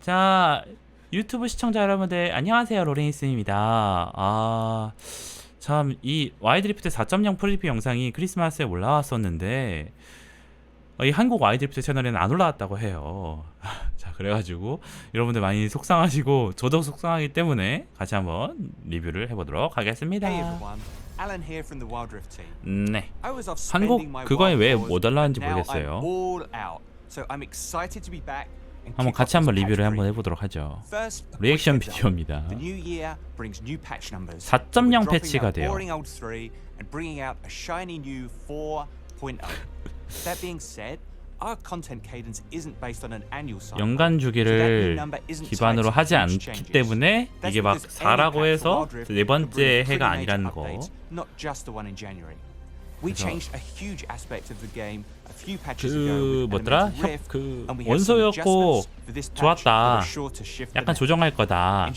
자, 유튜브 시청자 여러분들 안녕하세요. 로렘입숨입니다. 참 이 와일드리프트 4.0 프리뷰 영상이 크리스마스에 올라왔었는데 이 한국 와일드리프트 채널에는 안 올라왔다고 해요. 자, 그래가지고 여러분들 많이 속상하시고 저도 속상하기 때문에 같이 한번 리뷰를 해보도록 하겠습니다. 네, 한국 그거에 왜 못 올라왔는지 모르겠어요. 한번 같이 한번 리뷰를 한번 해보도록 하죠. 리액션 비디오입니다. 4.0 패치가 돼요. 연간 주기를 기반으로 하지 않기 때문에 이게 막 4라고 해서 네 번째 해가 아니라는 거. 그 뭐더라? 그 원소였고 좋았다. 약간 조정할 거다.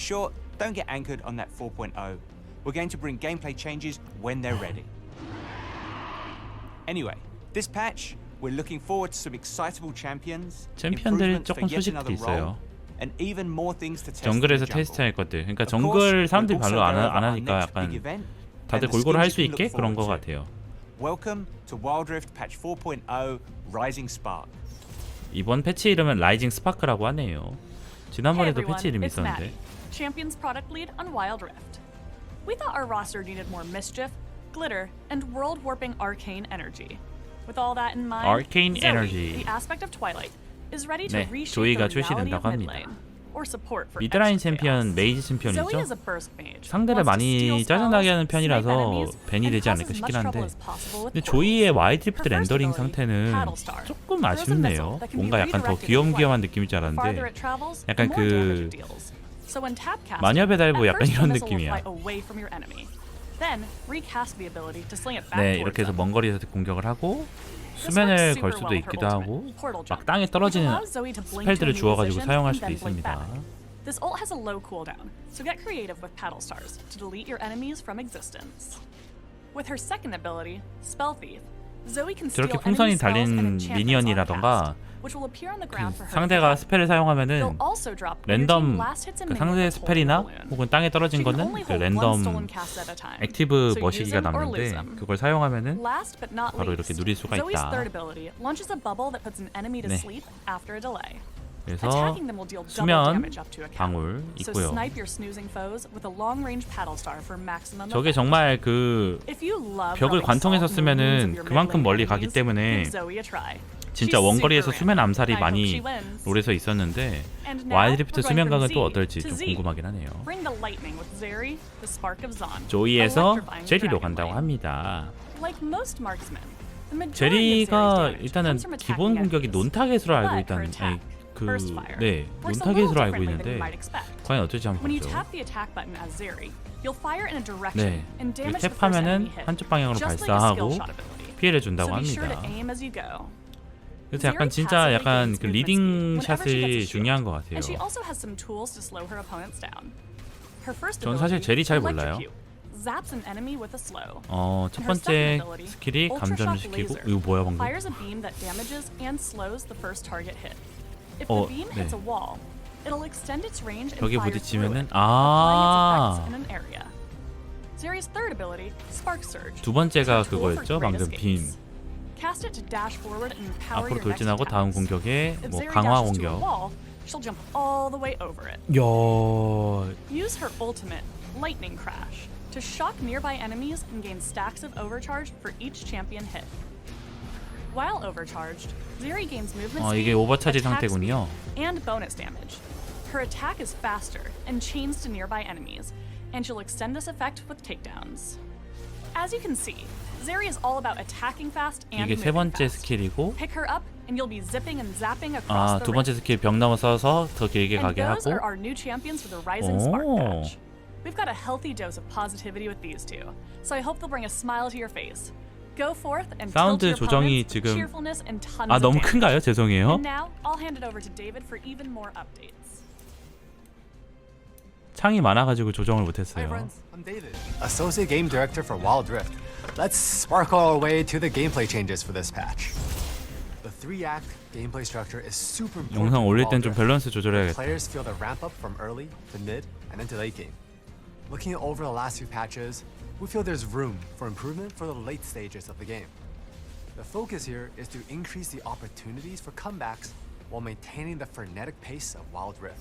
챔피언들 조금 소식들이 있어요. 정글에서 테스트할 것들. 그러니까 정글 사람들이 별로 안 하니까 약간 다들 골고루 할 수 있게 그런 거 같아요. Welcome to WildRift Patch 4.0 Rising Spark. 이번 패치 이름은 라이징 스파크라고 하네요. 지난번에도 패치 이름이 있었는데. Champions product lead on WildRift. We thought our roster needed more mischief, glitter, and world-warping arcane energy. With all that in mind, Arcane Zoe, energy. the aspect of Twilight, is ready to 네, reshape 조이가 the reality of 출시된다고 mid 합니다. lane. 미드라인 챔피언, 메이지 챔피언이죠. 상대를 많이 짜증나게 하는 편이라서 벤이 되지 않을까 싶긴 한데, 근데 조이의 와일드리프트 렌더링 상태는 조금 아쉽네요. 뭔가 약간 더 귀염귀염한 느낌일 줄 알았는데 약간 그 마녀 배달부 약간 이런 느낌이야. 네, 이렇게 해서 먼 거리에서 공격을 하고 수면을 걸 수도 있기도 하고 막 땅에 떨어지는 스펠들을 주워가지고 사용할 수도 있습니다. This ult has a low cooldown, so get creative with paddle stars to delete your enemies from existence. With her second ability, Spell Thief, Zoe can steal 저렇게 풍선이 enemy spells and 달린 enchantments on 미니언이라던가 cast, which will appear on the ground for her. 상대가 스펠을 사용하면은 They'll also drop 랜덤 last hits and 그 상대 minions 스펠이나 balloon. 혹은 땅에 떨어진 She can 거는 only 그 hold one stolen 랜덤 cast at a time. 액티브 So 머시기가 use them or lose 남는데 them. 그걸 사용하면은 Last but not 바로 least, 이렇게 누릴 수가 Zoe's 있다. third ability launches a bubble that puts an enemy to 네. sleep after a delay. 그래서 Attacking them will deal double 수면 damage up to a count. 방울 So 있고요. snipe your snoozing foes with a long-range paddle star for maximum 저게 effect. 정말 그 If you love 벽을 rubbing 관통해서 salt in the wounds 쓰면은 of your 그만큼 멀리 mid-lane 가기 enemies, 때문에 give Zoe a try. 진짜 She's 원거리에서 super 수면 암살이 random. I 많이 hope she wins. 롤에서 있었는데 And now 와일드리프트 we're going 수면각은 from 또 Z 어떨지 to 좀 Z. 궁금하긴 하네요. Bring the lightning with Zeri, the spark of Zon. 조이에서 Electrifying 제리로 dragon 간다고 blade. 합니다. Like most marksmen, the majority of Zeri's 제리가 damage 일단은 comes from attacking 기본 공격이 enemies. 논타겟으로 알고 But her 있다는 attack, 그 burst fire, 네, works a little 논타겟으로 알고 differently than you 있는데 might expect. 과연 어떨지 한번 When you 보죠. tap the attack button as Zeri, you'll fire in a direction 네, and 이 damage the first enemy 탭하면은 hit, 한쪽 방향으로 just like a skill 발사하고 shot ability. 피해를 준다고 So be sure 합니다. to aim as you go. 그래서 약간 진짜 약간 그 리딩 샷이 중요한 것 같아요. And she also has some tools to slow her opponents down. Her first 전 사실 제리 잘 몰라요. Zaps an enemy with a slow. 첫 번째 스킬이 감전시키고 이거 뭐야 방금? Fires a beam that damages and slows the first target hit. If the beam hits a wall, it'll extend its range and 벽에 fire through 부딪히면은 it, applying its 아 effects in an area. Zeri's third ability, Spark Surge. 두 번째가 is a tool for 그거였죠 great 방금 빔. escapes. Cast it to dash forward and empower 앞으로 your next 돌진하고 다음 attacks. 공격에 If 뭐 Zeri 강화 dashes to a 공격. wall, she'll jump all the way over it. 야 Use her ultimate, Lightning Crash, to shock nearby enemies and gain stacks of overcharge for each champion hit. While overcharged, Zeri gains movement 이게 speed, 오버차지 attack 상태군요. speed, and bonus damage. Her attack is faster and chains to nearby enemies, and she'll extend this effect with takedowns. As you can see, Zeri is all about attacking fast and 이게 세 moving 번째 fast. 스킬이고 Pick her up, and you'll be zipping and zapping across the 두 번째 ring. 스킬 벽 넘어서서 더 길게 And 가게 those 하고 are our new champions for the Rising Spark 오. patch. We've got a healthy dose of positivity with these two, so I hope they'll bring a smile to your face. Go forth and tilt 사운드 your 조정이 opponents, 지금 cheerfulness and tons of 너무 damage. 큰가요? 죄송해요. And now I'll hand it over to David for even more updates. 창이 많아가지고 조정을 Hi 못했어요. friends, I'm David, Associate Game Director for WildRift. Let's sparkle our way to the gameplay changes for this patch. The 3-act gameplay structure is super important. 영상 for 올릴 Wild 땐 좀 Rift. 밸런스 The 조절해야겠다. players feel the ramp up from early to mid and then to late game. Looking over the last few patches, we feel there's room for improvement for the late stages of the game. The focus here is to increase the opportunities for comebacks while maintaining the frenetic pace of Wild Rift.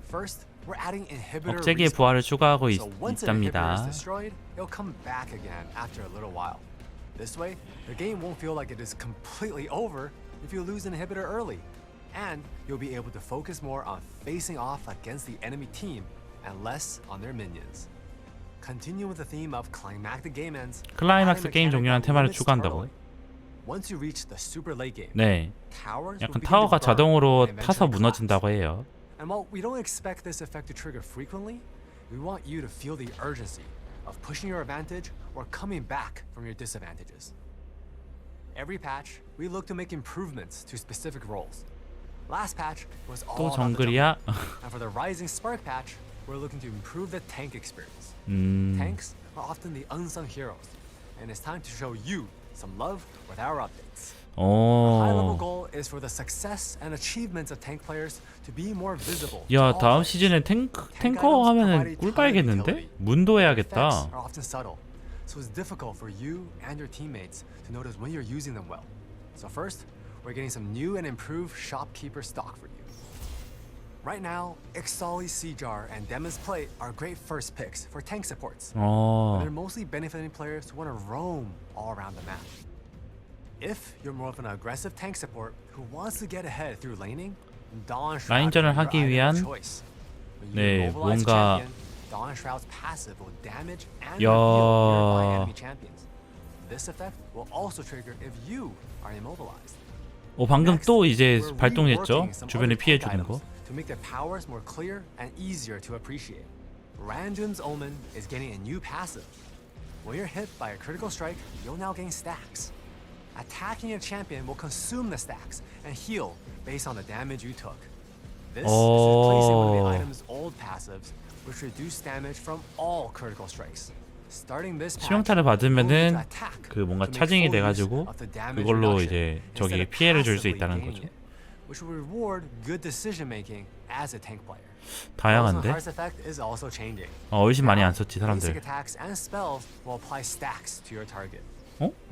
First, we're adding inhibitor 억제기의 respawn. 부활을 추가하고 So once an inhibitor is 있답니다. destroyed, it'll come back again after a little while. This way, the game won't feel like it is completely over if you lose an inhibitor early, and you'll be able to focus more on facing off against the enemy team and less on their minions. Continue with the theme of climactic game ends. 클라이막스 게임 종료한 테마를 추가한다고. Once you reach the super late game, 네, towers will 약간 begin to 타워가 burn 자동으로 and 타서 eventually 무너진다고 collapse. 해요. And while we don't expect this effect to trigger frequently, we want you to feel the urgency of pushing your advantage or coming back from your disadvantages. Every patch, we look to make improvements to specific roles. Last patch was all 또 about the jungle. 정글이야? And for the Rising Spark patch, we're looking to improve the tank experience. Tanks are often the unsung heroes, and it's time to show you some love with our updates. High-level 오. goal is for the success and achievements of tank players to be more visible. to 야, all 다음 players. 시즌에 탱커 하면은 꿀 빨겠는데? 문도 Effects 해야겠다. are often subtle, so it's difficult for you and your teammates to notice when you're using them well. So first, we're getting some new and improved shopkeeper stock for you. Right now, Ixali's Seajar and Demon's Plate are great first picks for tank supports. 어. They're mostly benefiting players who want to roam all around the map. If you're more of an aggressive tank support who wants to get ahead through laning, Dawn Shroud 라인전을 is your 하기 item of 위한 choice. When you 네, immobilize a 뭔가- champion, Dawn Shroud's passive will damage and 야. reveal nearby enemy champions. This effect will also trigger if you are immobilized. 방금 Next, 또 이제 we're 발동했죠? reworking some 주변에 other 피해 tank 주는 거. items to make their powers more clear and easier to appreciate. Ranjun's Omen is getting a new passive. When you're hit by a critical strike, you'll now gain stacks. Attacking a champion will consume the stacks and heal based on the damage you took. This is replacing one of the item's old passives, which reduce damage from all critical strikes. Starting this patch, 치명타를 you'll need 받으면은 to attack 그 뭔가 to make 차징이 full use 돼가지고 of the damage 그걸로 reduction 이제 instead 적에게 of 피해를 줄 수 passively 있다는 gaining 거죠. it, which will reward good decision making as a tank player. 다양한데? Heart's effect is also changing. 얼씬 많이 안 Now, 썼지 basic 사람들. attacks and spells will apply stacks to your target.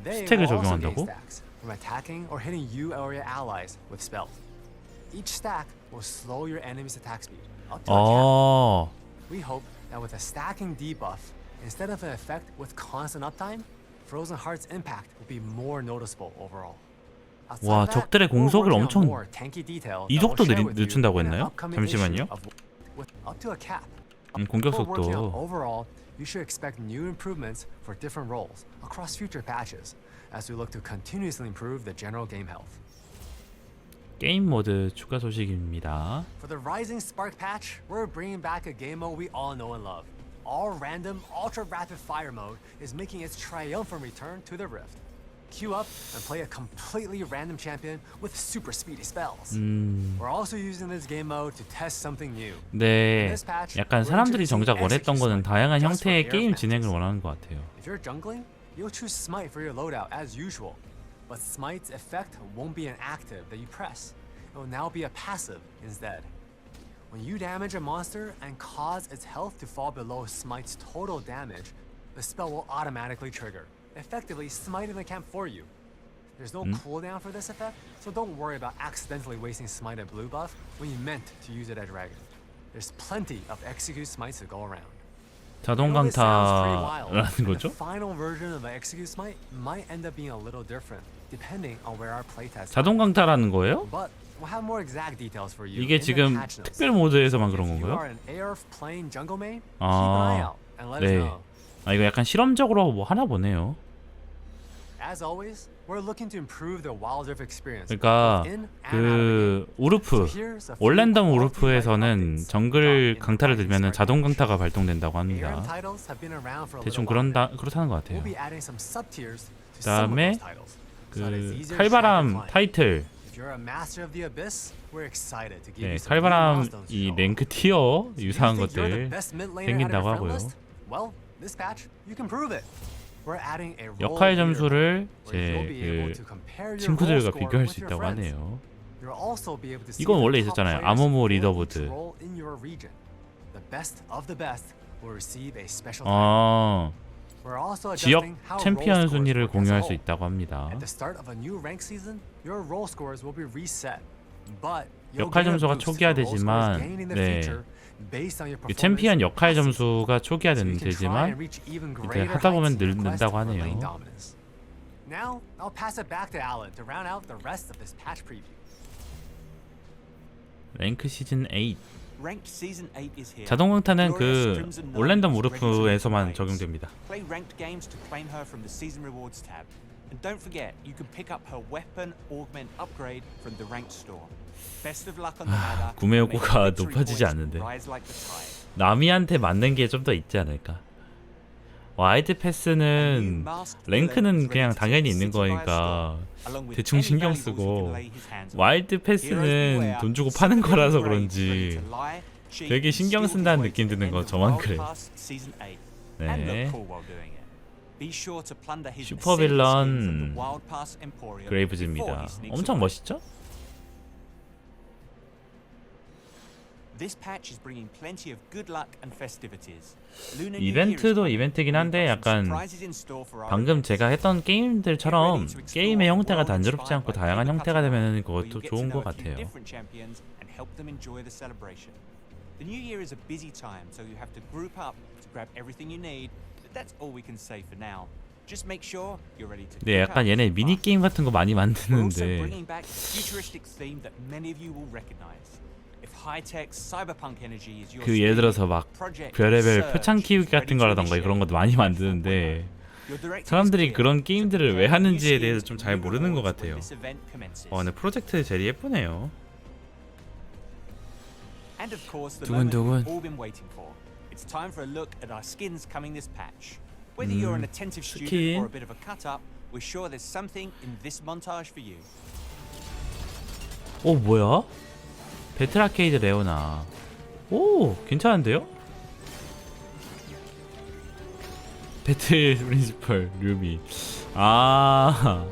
They 스택을 will also gain 적용한다고? stacks from attacking or hitting you or your allies with spells. Each stack will slow your enemy's attack speed up to a cap. 어. We hope that with a stacking debuff, instead of an effect with constant uptime, Frozen Heart's impact will be more noticeable overall. Outside 와, of that, 적들의 we're 공속을 working on 엄청 more tanky details that 이속도 we'll share with you 늦춘다고 in an 했나요? upcoming 잠시만요. issue of with up to a cap. 공격 Before working on 속도. overall, you should expect new improvements for different roles across future patches as we look to continuously improve the general game health. 게임 모드 추가 소식입니다. For the Rising Spark patch, we're bringing back a game mode we all know and love. All random, ultra rapid fire mode is making its triumphant return to the Rift. Queue up and play a completely random champion with super speedy spells. We're also using this game mode to test something new. 네, 약간 사람들이 정작 원했던 거는 다양한 형태의 게임 진행을 원하는 것 같아요. If you're jungling, you'll choose Smite for your loadout as usual. But Smite's effect won't be an active that you press. It will now be a passive instead. When you damage a monster and cause its health to fall below Smite's total damage, the spell will automatically trigger, effectively smiting the camp for you. There's no cooldown for this effect, so don't worry about accidentally wasting Smite and blue buff when you meant to use it at Dragon. There's plenty of execute smites to go around. 자동 I know this sounds pretty wild, 강타라는 and 거죠? the final version of the execute smite might end up being a little different, depending on where our playtest. 자동 강타라는 거예요? But we'll have more exact details for you. 이게 in the 지금 patch notes. 특별 모드에서만 그런 If you 건가요? are an ARF playing jungle main, keep an eye out and let us 네. know. 이거 약간 실험적으로 뭐 하나 보네요. As always, we're looking to improve the Wild Rift experience. 그러니까 both in and out of the 그 game. 우르프 So here's a few 올랜덤 quality 우르프에서는 updates 정글 in the 강타를 Rising 들면은 Spark 자동 patch. 강타가 발동된다고 ARM 합니다. titles have been around for a 대충 little while. 그렇다는 것 같아요. We'll be adding some sub-tiers to some of 그다음에 those titles. So that it's 그 easier to track and 칼바람 climb. 타이틀, If you're a master of the abyss, we're excited to give 네, you some new 칼바람 milestones to 이 show. 랭크 티어 Do you 유사한 think you're the 것들 best mid laner out of your 생긴다고 friend 하고요. list? Well, this patch you can prove it. we're adding a role 역할 leaderboard 점수를 where you'll be 제 able 그 to compare your 친구들과 role score 비교할 with 수 your 있다고 friends. 하네요. You'll also be able to see 이건 the 원래 top 있었잖아요. players 아모모 for each 리더보드. role in your region. The best of the best will receive a special tag. 아, We're also 지역 adjusting how 챔피언 role scores 순위를 work as a 공유할 수 whole. 있다고 합니다. At the start of a new rank season, your role scores will be reset. But you'll 역할 gain a 점수가 boost for role scores 초기화되지만, gained in the 네. future based on your 그 performance 챔피언 역할 last season. 점수가 So 초기화는 you can try 되지만 and reach even 이제 greater 하다 보면 heights in your quest 늘는다고 for lane 하네요. dominance. Now, I'll pass it back to Alan to round out the rest of this patch preview. 랭크 시즌 8 Ranked Season 8 is here. 자동 강타는 Glorious 그 Crimson 올랜도 Knight is ready to make 무르프에서만 waves. 적용됩니다. Play ranked games to claim her from the Season Rewards tab. And don't forget, you can pick up her weapon augment upgrade from the ranked store. Best of luck on the ladder. 구매 and may 욕구가 your victory 높아지지 points 않는데. rise like the tide. 남이한테 맞는 게 좀 더 있지 않을까. 와이드 패스는 랭크는 그냥 당연히 있는 거니까 대충 신경 쓰고 와일드 패스는 돈 주고 파는 거라서 그런지 되게 신경 쓴다는 느낌 드는 거 저만 그래요. 네. 슈퍼빌런 그레이브즈입니다. 엄청 멋있죠? 이벤트도 이벤트긴 한데 약간 방금 제가 했던 게임들처럼 게임의 형태가 단조롭지 않고 다양한 형태가 되면 그것도 좋은 것 같아요. The new year is a busy time, so you have to group up to grab everything you need. But that's all we can say for now. Just make sure you're ready to. 네, 약간 얘네 미니 게임 같은 거 많이 We're also 만드는데 bringing back a futuristic theme that many of you will recognize. If high-tech cyberpunk energy is your 그 예를 들어서 막 Project 별의별 Surge 표창 is 키우기 ready 같은 to 거라던가 initiate 그런 것도 많이 만드는데 Your directive is 사람들이 clear. 그런 게임들을 왜 Prepare 하는지에 new 대해서 skins 좀 and 잘 new 모르는 것 rewards when 같아요. this event commences. 근데 프로젝트 제일 예쁘네요. And of course, the 두근, moment 두근. we've all been waiting for. It's time for a look at our skins coming this patch. Whether you're an attentive student 스킨. or a bit of a cut-up, we're sure there's something in this montage for you. 오, 뭐야? 배틀 아케이드 레오나. 오, 괜찮은데요? 배틀 프린시펄 루미. 아,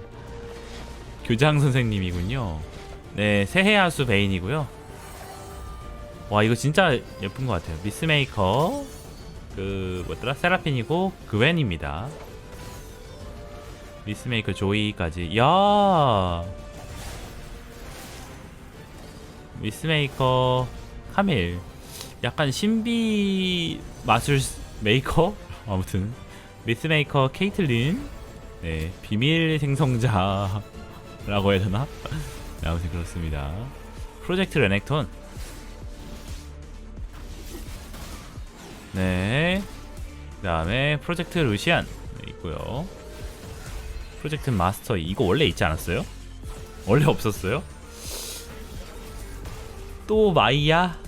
교장 선생님이군요. 네, 새해야수 베인이고요. 와, 이거 진짜 예쁜 것 같아요. 미스메이커, 그 뭐더라? 세라핀이고 그웬입니다. 미스메이커 조이까지. 야, 미스메이커 카밀. 약간 신비 마술 메이커? 아무튼 미스메이커 케이틀린. 네, 비밀 생성자라고 해야 되나? 네, 아무튼 그렇습니다. 프로젝트 레넥톤. 네, 그 다음에 프로젝트 루시안 있고요. 프로젝트 마스터 이거 원래 있지 않았어요? 원래 없었어요? 또 마이야?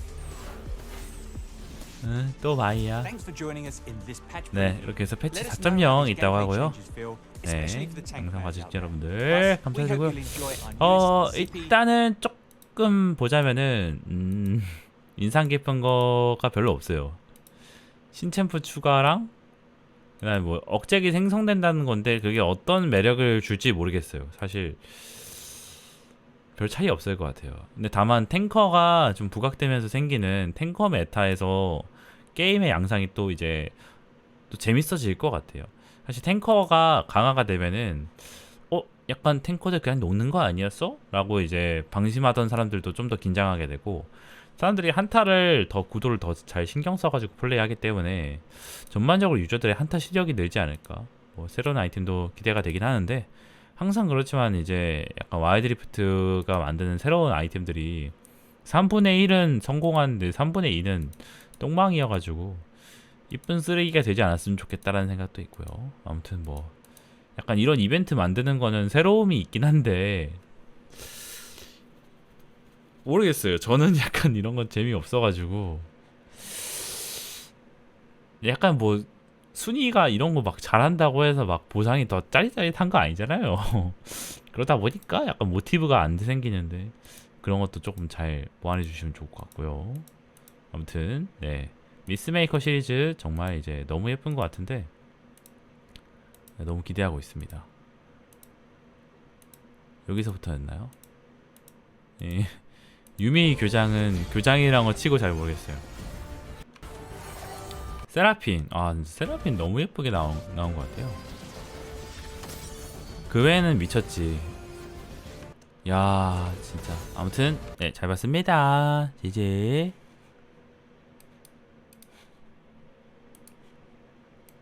응, 또 마이야. Thanks for joining us in this patch 네, preview. 이렇게 해서 패치 Let us know how 4.0 these 있다고 gameplay 하고요. changes feel, 네, especially for the tank 영상 fans 봐주신 out there. 여러분들 Plus, we hope 감사드리고요. you'll enjoy our newest zippy 일단은 조금 보자면은 인상 깊은 거가 별로 없어요. 신챔프 추가랑 그다음에 뭐 억제기 생성된다는 건데 그게 어떤 매력을 줄지 모르겠어요. 사실 별 차이 없을 것 같아요. 근데 다만 탱커가 좀 부각되면서 생기는 탱커 메타에서 게임의 양상이 또 이제 또 재밌어질 것 같아요. 사실 탱커가 강화가 되면은 약간 탱커들 그냥 녹는 거 아니었어? 라고 이제 방심하던 사람들도 좀 더 긴장하게 되고 사람들이 한타를 더 구도를 더 잘 신경 써가지고 플레이하기 때문에 전반적으로 유저들의 한타 실력이 늘지 않을까. 뭐 새로운 아이템도 기대가 되긴 하는데 항상 그렇지만 이제 약간 와일드리프트가 만드는 새로운 아이템들이 3분의 1은 성공하는데 3분의 2는 똥망이어가지고 이쁜 쓰레기가 되지 않았으면 좋겠다라는 생각도 있고요. 아무튼 뭐 약간 이런 이벤트 만드는 거는 새로움이 있긴 한데 모르겠어요. 저는 약간 이런 건 재미없어가지고 약간 뭐 순위가 이런 거 막 잘한다고 해서 막 보상이 더 짜릿짜릿한 거 아니잖아요. 그러다 보니까 약간 모티브가 안 생기는데 그런 것도 조금 잘 보완해 주시면 좋을 것 같고요. 아무튼 네, 미스메이커 시리즈 정말 이제 너무 예쁜 것 같은데 네, 너무 기대하고 있습니다. 여기서부터였나요? 예. 유미 교장은 교장이란 치고 잘 모르겠어요. 세라핀. 아, 세라핀 너무 예쁘게 나온 것 같아요. 그 외에는 미쳤지. 야, 진짜. 아무튼 네, 잘 봤습니다. 지지.